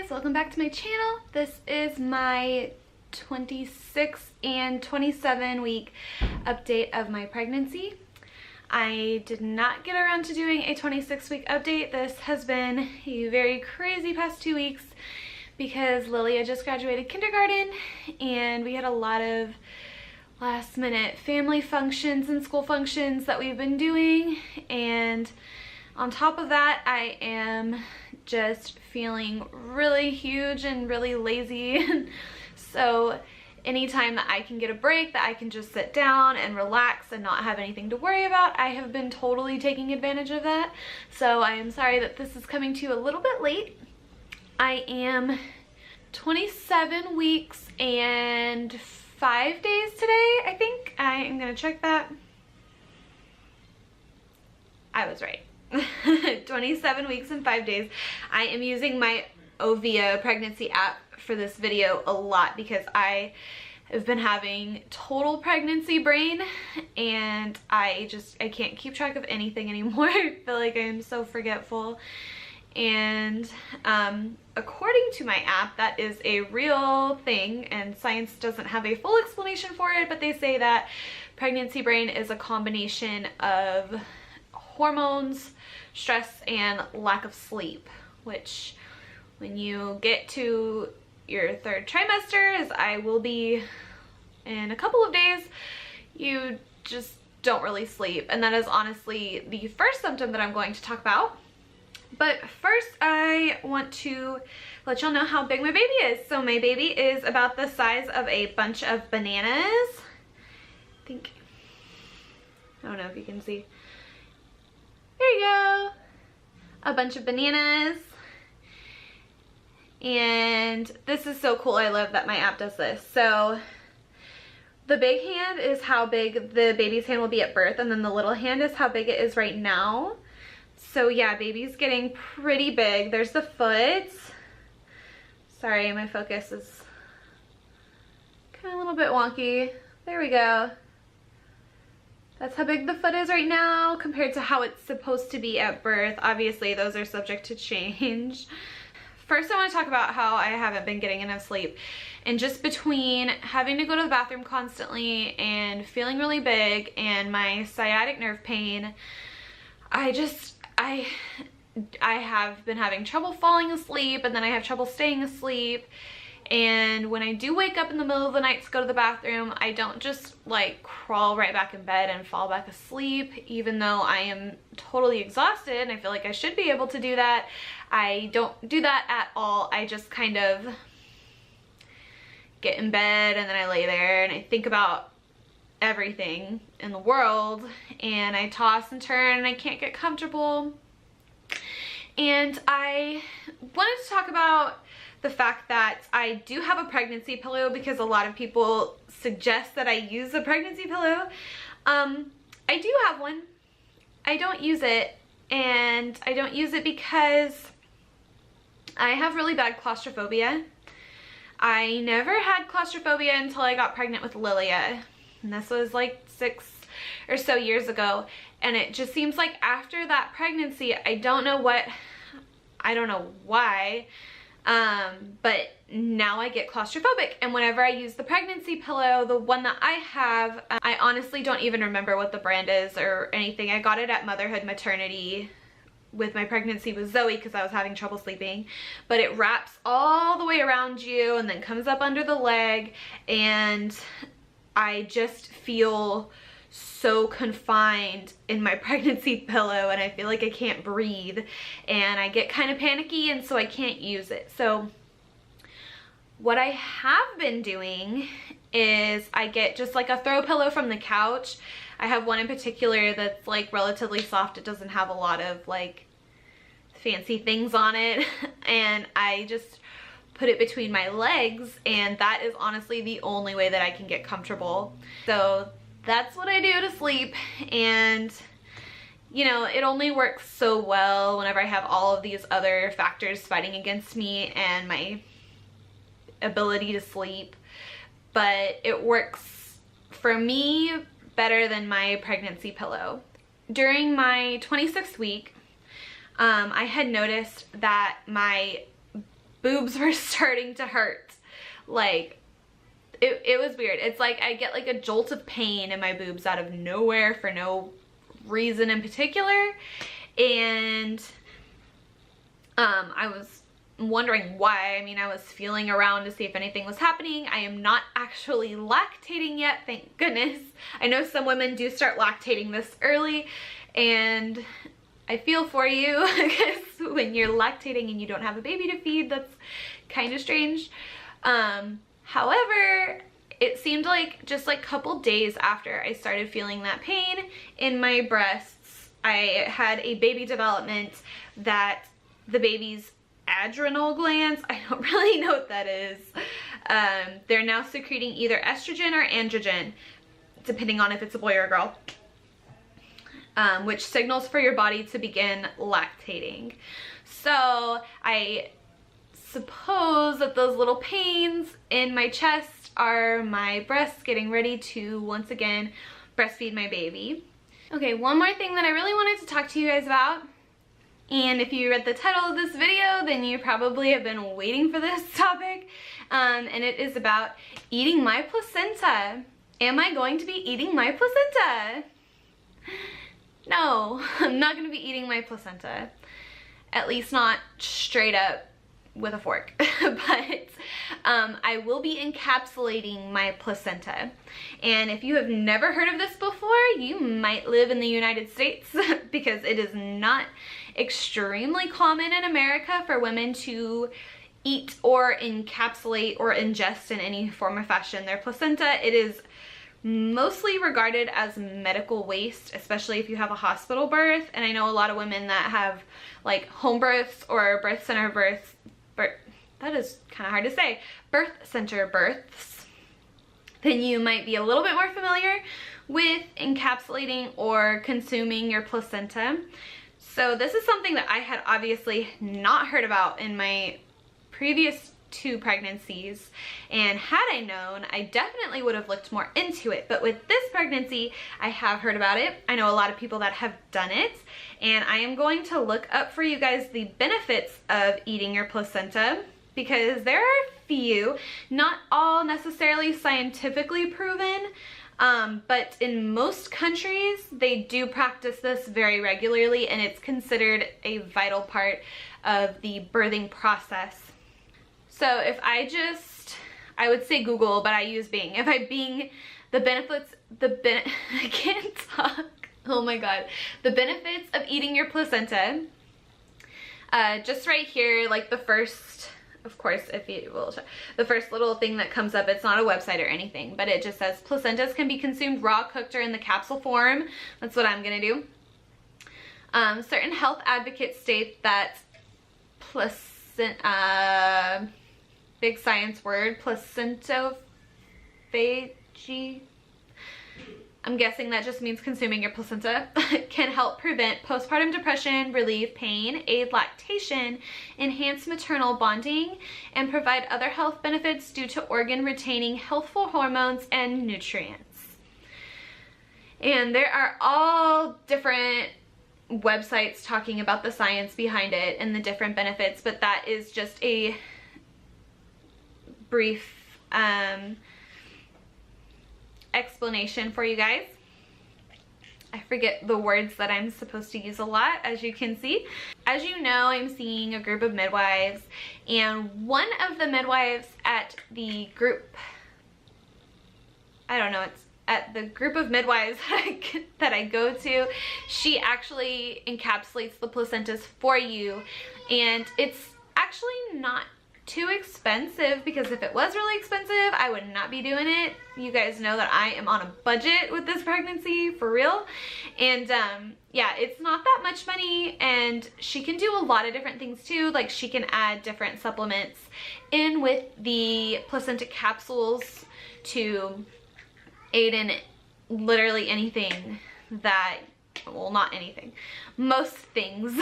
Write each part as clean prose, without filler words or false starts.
guys, welcome back to my channel. This is my 26 and 27 week update of my pregnancy. I did not get around to doing a 26 week update. This has been a very crazy past 2 weeks because Lilia just graduated kindergarten and we had a lot of last minute family functions and school functions that we've been doing, and on top of that I am just feeling really huge and really lazy. So anytime that I can get a break, that I can just sit down and relax and not have anything to worry about, I have been totally taking advantage of that. So I am sorry that this is coming to you a little bit late. I am 27 weeks and 5 days today, I think. I am gonna check that. I was right. 27 weeks and 5 days. I am using my Ovia pregnancy app for this video a lot because I have been having total pregnancy brain and I can't keep track of anything anymore. I feel like I'm so forgetful. And according to my app, that is a real thing, and science doesn't have a full explanation for it, but they say that pregnancy brain is a combination of hormones, stress, and lack of sleep, which when you get to your third trimester, as I will be in a couple of days, you just don't really sleep. And that is honestly the first symptom that I'm going to talk about. But first, I want to let y'all know how big my baby is. So my baby is about the size of a bunch of bananas. I don't know if you can see. There you go. A bunch of bananas. And this is so cool. I love that my app does this. So the big hand is how big the baby's hand will be at birth, and then the little hand is how big it is right now. So yeah, baby's getting pretty big. There's the foot. Sorry, my focus is kind of a little bit wonky. There we go. That's how big the foot is right now compared to how it's supposed to be at birth. Obviously, those are subject to change. First, I want to talk about how I haven't been getting enough sleep. And just between having to go to the bathroom constantly and feeling really big and my sciatic nerve pain, I have been having trouble falling asleep, and then I have trouble staying asleep. And when I do wake up in the middle of the night to go to the bathroom, I don't just like crawl right back in bed and fall back asleep, even though I am totally exhausted and I feel like I should be able to do that. I don't do that at all. I just kind of get in bed and then I lay there and I think about everything in the world and I toss and turn and I can't get comfortable. And I wanted to talk about the fact that I do have a pregnancy pillow because a lot of people suggest that I use a pregnancy pillow. I do have one. I don't use it, and I don't use it because I have really bad claustrophobia. I never had claustrophobia until I got pregnant with Lilia, and this was like 6 or so years ago. And it just seems like after that pregnancy, I don't know why, but now I get claustrophobic. And whenever I use the pregnancy pillow, the one that I have, I honestly don't even remember what the brand is or anything. I got it at Motherhood Maternity with my pregnancy with Zoe because I was having trouble sleeping. But it wraps all the way around you and then comes up under the leg, and I just feel so confined in my pregnancy pillow and I feel like I can't breathe and I get kind of panicky, and so I can't use it. So what I have been doing is I get just like a throw pillow from the couch. I have one in particular that's like relatively soft. It doesn't have a lot of like fancy things on it and I just put it between my legs, and that is honestly the only way that I can get comfortable. So that's what I do to sleep, and you know, it only works so well whenever I have all of these other factors fighting against me and my ability to sleep, but it works for me better than my pregnancy pillow. During my 26th week, I had noticed that my boobs were starting to hurt. Like, it was weird. It's like I get like a jolt of pain in my boobs out of nowhere for no reason in particular. And I was wondering why. I mean, I was feeling around to see if anything was happening. I am not actually lactating yet, thank goodness. I know some women do start lactating this early, and I feel for you, because when you're lactating and you don't have a baby to feed, that's kind of strange. However, it seemed like just like a couple days after I started feeling that pain in my breasts, I had a baby development that the baby's adrenal glands, I don't really know what that is, they're now secreting either estrogen or androgen, depending on if it's a boy or a girl, which signals for your body to begin lactating. So I suppose that those little pains in my chest are my breasts getting ready to once again breastfeed my baby. Okay, one more thing that I really wanted to talk to you guys about, and if you read the title of this video, then you probably have been waiting for this topic, and it is about eating my placenta. Am I going to be eating my placenta? No, I'm not going to be eating my placenta, at least not straight up with a fork, but I will be encapsulating my placenta. And if you have never heard of this before, you might live in the United States, because it is not extremely common in America for women to eat or encapsulate or ingest in any form or fashion their placenta. It is mostly regarded as medical waste, especially if you have a hospital birth. And I know a lot of women that have like home births or birth center births, that is kind of hard to say, birth center births, then you might be a little bit more familiar with encapsulating or consuming your placenta. So this is something that I had obviously not heard about in my previous 2 pregnancies, and had I known, I definitely would have looked more into it. But with this pregnancy, I have heard about it. I know a lot of people that have done it, and I am going to look up for you guys the benefits of eating your placenta, because there are a few, not all necessarily scientifically proven, but in most countries they do practice this very regularly, and it's considered a vital part of the birthing process. So if I would say Google, but I use Bing. If I Bing the benefits, I can't talk. Oh my God. The benefits of eating your placenta. Just right here, like the first, of course, if you will, the first little thing that comes up, it's not a website or anything, but it just says placentas can be consumed raw, cooked, or in the capsule form. That's what I'm gonna do. Certain health advocates state that big science word, placentophagy. I'm guessing that just means consuming your placenta. Can help prevent postpartum depression, relieve pain, aid lactation, enhance maternal bonding, and provide other health benefits due to organ retaining healthful hormones and nutrients. And there are all different websites talking about the science behind it and the different benefits, but that is just a brief explanation for you guys. I forget the words that I'm supposed to use a lot, as you can see. As you know, I'm seeing a group of midwives, and one of the midwives at the group, I don't know, it's at the group of midwives that I go to, she actually encapsulates the placentas for you, and it's actually not too expensive, because if it was really expensive, I would not be doing it. You guys know that I am on a budget with this pregnancy, for real. And yeah, it's not that much money, and she can do a lot of different things too. Like, she can add different supplements in with the placenta capsules to aid in literally anything that, well, not anything, most things.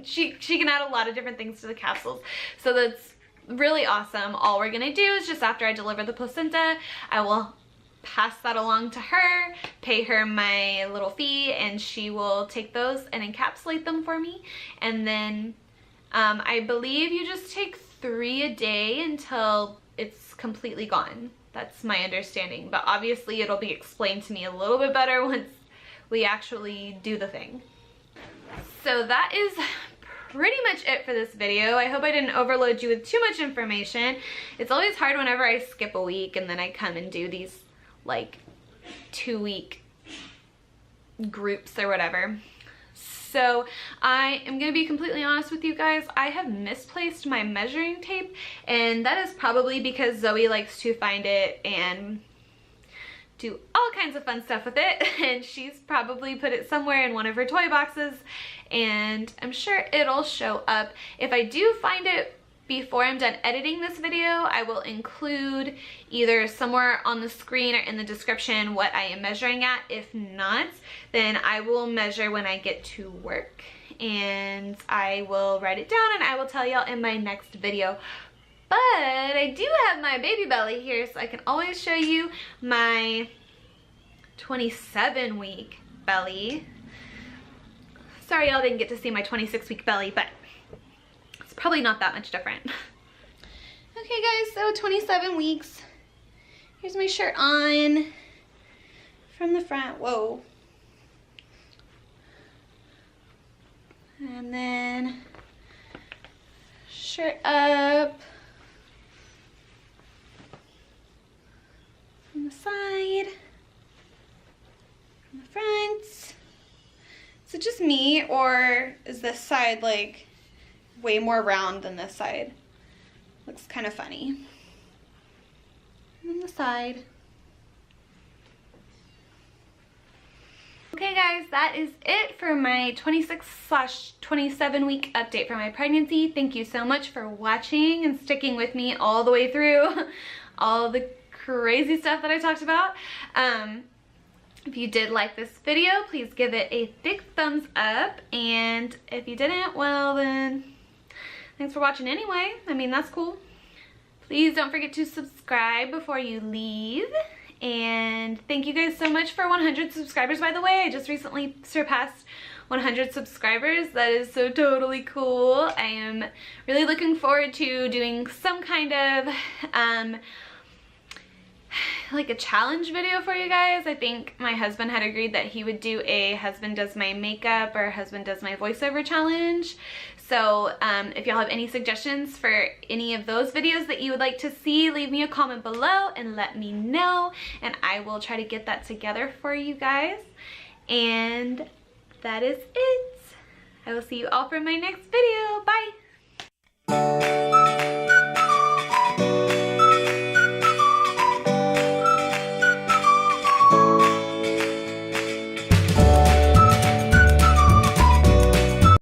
she can add a lot of different things to the capsules, so that's really awesome. All we're gonna do is, just after I deliver the placenta, I will pass that along to her, pay her my little fee, and she will take those and encapsulate them for me. And then I believe you just take 3 a day until it's completely gone. That's my understanding, but obviously it'll be explained to me a little bit better once we actually do the thing. So that is pretty much it for this video. I hope I didn't overload you with too much information. It's always hard whenever I skip a week and then I come and do these like 2-week groups or whatever. So I am going to be completely honest with you guys. I have misplaced my measuring tape, and that is probably because Zoe likes to find it and do all kinds of fun stuff with it, and she's probably put it somewhere in one of her toy boxes, and I'm sure it'll show up. If I do find it before I'm done editing this video, I will include either somewhere on the screen or in the description what I am measuring at. If not, then I will measure when I get to work, and I will write it down and I will tell y'all in my next video. But I do have my baby belly here, so I can always show you my 27-week belly. Sorry y'all didn't get to see my 26-week belly, but it's probably not that much different. Okay guys, so 27 weeks. Here's my shirt on from the front. Whoa. And then shirt up from the side, from the front. Is it just me, or is this side like way more round than this side? Looks kind of funny. And then the side. Okay guys, that is it for my 26/27 week update for my pregnancy. Thank you so much for watching and sticking with me all the way through all the crazy stuff that I talked about. If you did like this video, please give it a big thumbs up, and if you didn't, well then, thanks for watching anyway. I mean, that's cool. Please don't forget to subscribe before you leave. And thank you guys so much for 100 subscribers, by the way. I just recently surpassed 100 subscribers. That is so totally cool. I am really looking forward to doing some kind of like a challenge video for you guys. I think my husband had agreed that he would do a husband does my makeup or husband does my voiceover challenge. So if y'all have any suggestions for any of those videos that you would like to see, leave me a comment below and let me know, and I will try to get that together for you guys. And that is it. I will see you all for my next video. Bye!